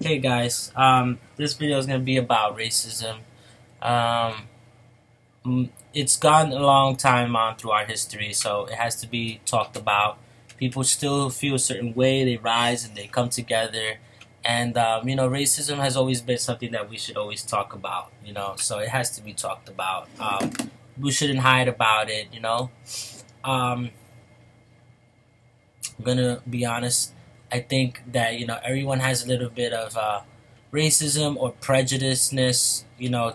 Hey guys, this video is going to be about racism. It's gone a long time on through our history, so it has to be talked about. People still feel a certain way, they rise and they come together. And, racism has always been something that we should always talk about, so it has to be talked about. We shouldn't hide about it, I'm going to be honest. I think that everyone has a little bit of racism or prejudiceness,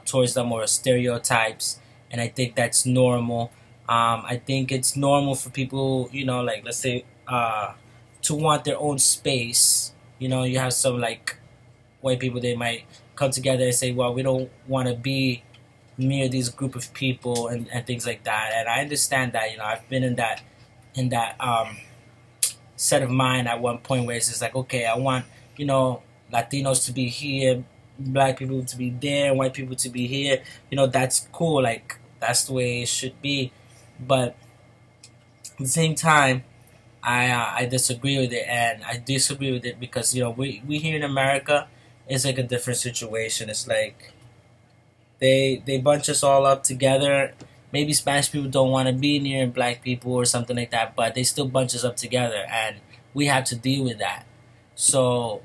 towards them, or stereotypes, and I think that's normal. I think it's normal for people, like let's say, to want their own space. You have some like white people, they might come together and say, well, we don't want to be near these group of people and things like that. And I understand that. I've been in that set of mind at one point where it's just like, okay, I want, Latinos to be here, black people to be there, white people to be here. That's cool. Like, that's the way it should be. But at the same time, I disagree with it, and I disagree with it because, we here in America, it's like a different situation. It's like they bunch us all up together. Maybe Spanish people don't want to be near black people or something like that, but they still bunch us up together, and we have to deal with that. So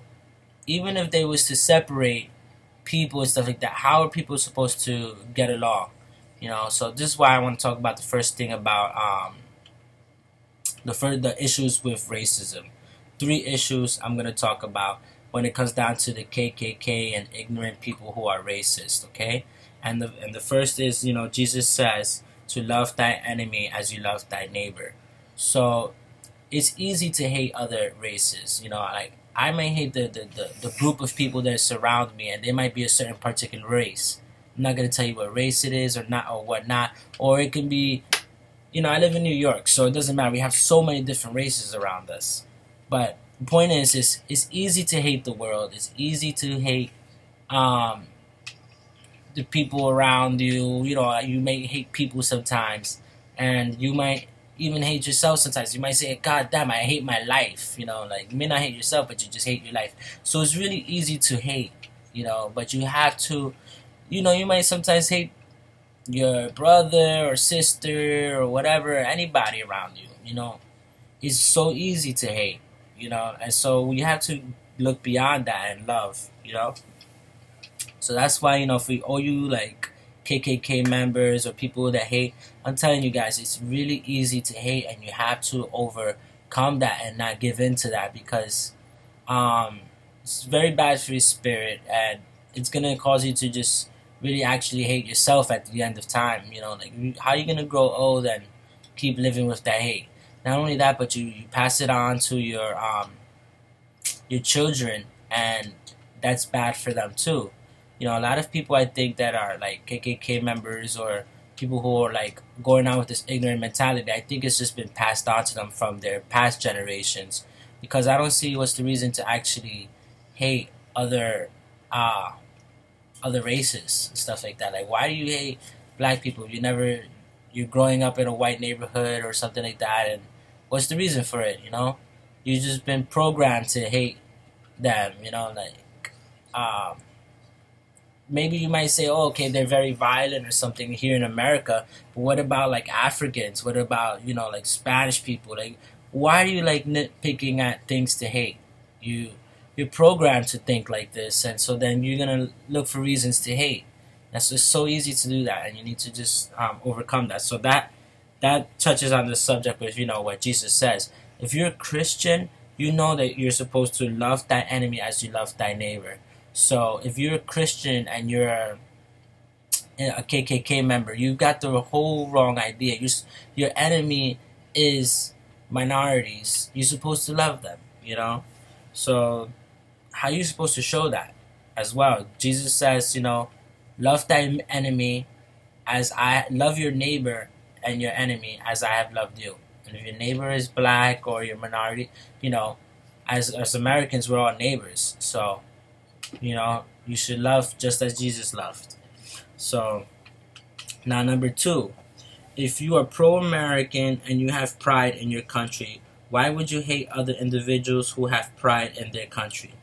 even if they was to separate people and stuff like that, how are people supposed to get along? So this is why I want to talk about the first thing about the issues with racism. 3 issues I'm going to talk about when it comes down to the KKK and ignorant people who are racist, okay? And the first is, Jesus says to love thy enemy as you love thy neighbor. So it's easy to hate other races. Like I may hate the group of people that surround me, and they might be a certain particular race. I'm not gonna tell you what race it is or not or whatnot. Or it can be, I live in New York, so it doesn't matter. We have so many different races around us. But the point is it's easy to hate the world. It's easy to hate the people around you. You may hate people sometimes, and you might even hate yourself sometimes. You might say, God damn, I hate my life. Like, you may not hate yourself, but you just hate your life. So it's really easy to hate, but you have to, you might sometimes hate your brother or sister or whatever, anybody around you. It's so easy to hate, and so you have to look beyond that and love, So that's why, if we owe you like KKK members or people that hate, I'm telling you guys, it's really easy to hate, and you have to overcome that and not give in to that, because it's very bad for your spirit, and it's gonna cause you to just really actually hate yourself at the end of time. Like, how are you gonna grow old and keep living with that hate? Not only that, but you pass it on to your children, and that's bad for them too. A lot of people, I think, that are like KKK members or people who are like going on with this ignorant mentality, I think it's just been passed on to them from their past generations, because I don't see what's the reason to actually hate other races and stuff like that. Like, why do you hate black people? You're growing up in a white neighborhood or something like that, and what's the reason for it? You've just been programmed to hate them. Maybe you might say, oh, okay, they're very violent or something here in America, but what about like Africans? What about, like Spanish people? Like, why are you like nitpicking at things to hate? You're programmed to think like this, and so then you're gonna look for reasons to hate. That's just so easy to do that, and you need to just overcome that. So that touches on the subject with what Jesus says. If you're a Christian, you know that you're supposed to love thy enemy as you love thy neighbor. So if you're a Christian and you're a KKK member, you've got the whole wrong idea. Your enemy is minorities. You're supposed to love them, So how are you supposed to show that as well? Jesus says, love thy enemy as I love your neighbor and your enemy as I have loved you. And if your neighbor is black or your minority, as Americans, we're all neighbors. So, you should love just as Jesus loved. So, now number 2, if you are pro-American and you have pride in your country, why would you hate other individuals who have pride in their country?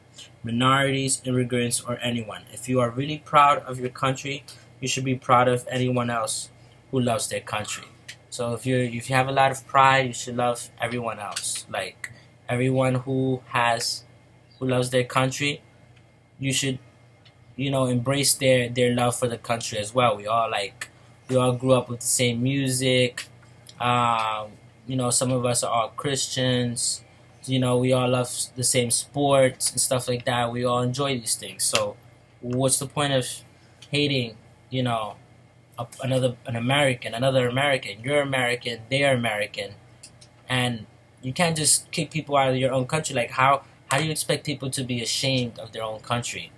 minorities, immigrants, or anyone. If you are really proud of your country, you should be proud of anyone else who loves their country. So if you have a lot of pride, you should love everyone else. Like everyone who loves their country, you should, embrace their love for the country as well. We all grew up with the same music. Some of us are all Christians. We all love the same sports and stuff like that. We all enjoy these things. So what's the point of hating, another American? You're American, they're American, and you can't just kick people out of your own country. Like how do you expect people to be ashamed of their own country?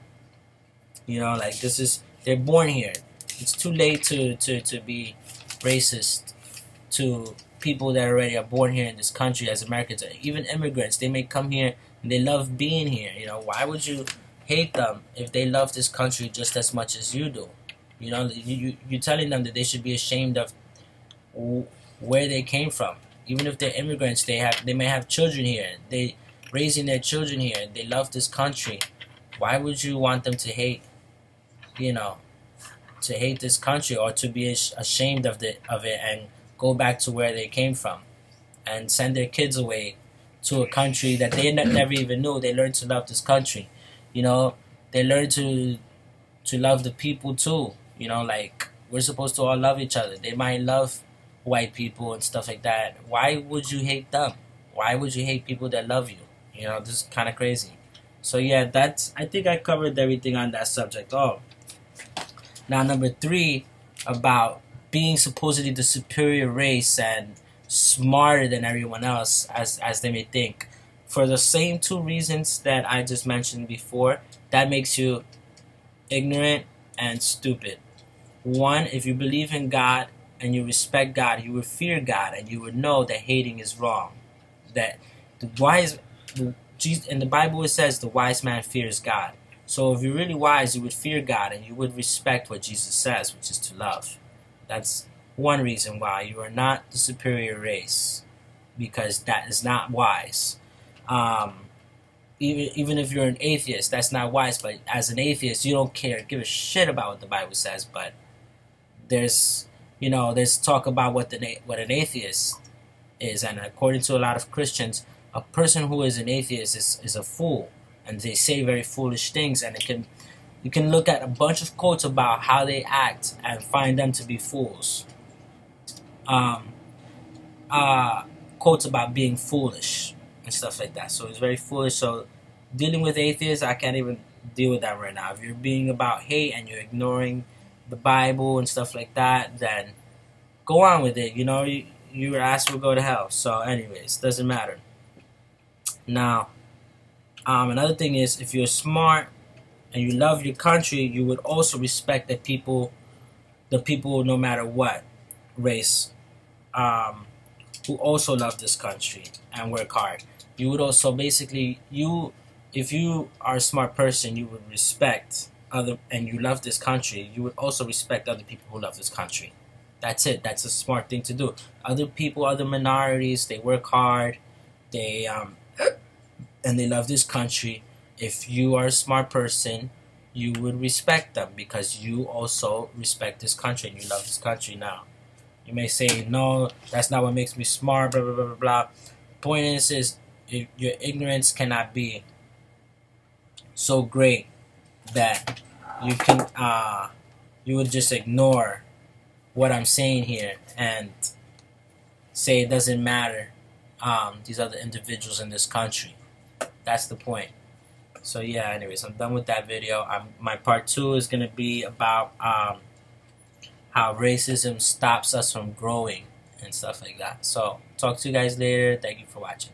They're born here. It's too late to be racist to people that already are born here in this country as Americans. Even immigrants, they may come here and they love being here. Why would you hate them if they love this country just as much as you do? You're telling them that they should be ashamed of where they came from. Even if they're immigrants, they may have children here. They raising their children here. They love this country. Why would you want them to hate? To hate this country, or to be ashamed of it and go back to where they came from and send their kids away to a country that they never even knew. They learn to love this country. They learn to love the people too. We're supposed to all love each other. They might love white people and stuff like that. Why would you hate them? Why would you hate people that love you? This is kind of crazy. So yeah, I think I covered everything on that subject. Now number 3, about being supposedly the superior race and smarter than everyone else, as they may think. For the same 2 reasons that I just mentioned before, that makes you ignorant and stupid. 1, if you believe in God and you respect God, you would fear God and you would know that hating is wrong. That in the Bible it says the wise man fears God. So if you're really wise, you would fear God and you would respect what Jesus says, which is to love. That's one reason why you are not the superior race, because that is not wise. Even if you're an atheist, that's not wise. But as an atheist, you don't give a shit about what the Bible says. But there's talk about what an atheist is, and according to a lot of Christians, a person who is an atheist is a fool, and they say very foolish things. And you can look at a bunch of quotes about how they act and find them to be fools. Quotes about being foolish and stuff like that. So it's very foolish. So dealing with atheists, I can't even deal with that right now. If you're being about hate and you're ignoring the Bible and stuff like that, then go on with it. Your ass will go to hell. So anyways, doesn't matter. Now, another thing is, if you're smart and you love your country, you would also respect the people no matter what race, who also love this country and work hard. You would also basically, if you are a smart person, you would respect and you love this country, you would also respect other people who love this country. That's it. That's a smart thing to do. Other people, other minorities, they work hard, and they love this country. If you are a smart person, you would respect them because you also respect this country and you love this country. Now, you may say, no, that's not what makes me smart, blah, blah, blah, blah, blah. The point is your ignorance cannot be so great that you would just ignore what I'm saying here and say it doesn't matter, these other individuals in this country. That's the point. So yeah, anyways, I'm done with that video. My part 2 is going to be about how racism stops us from growing and stuff like that. So talk to you guys later. Thank you for watching.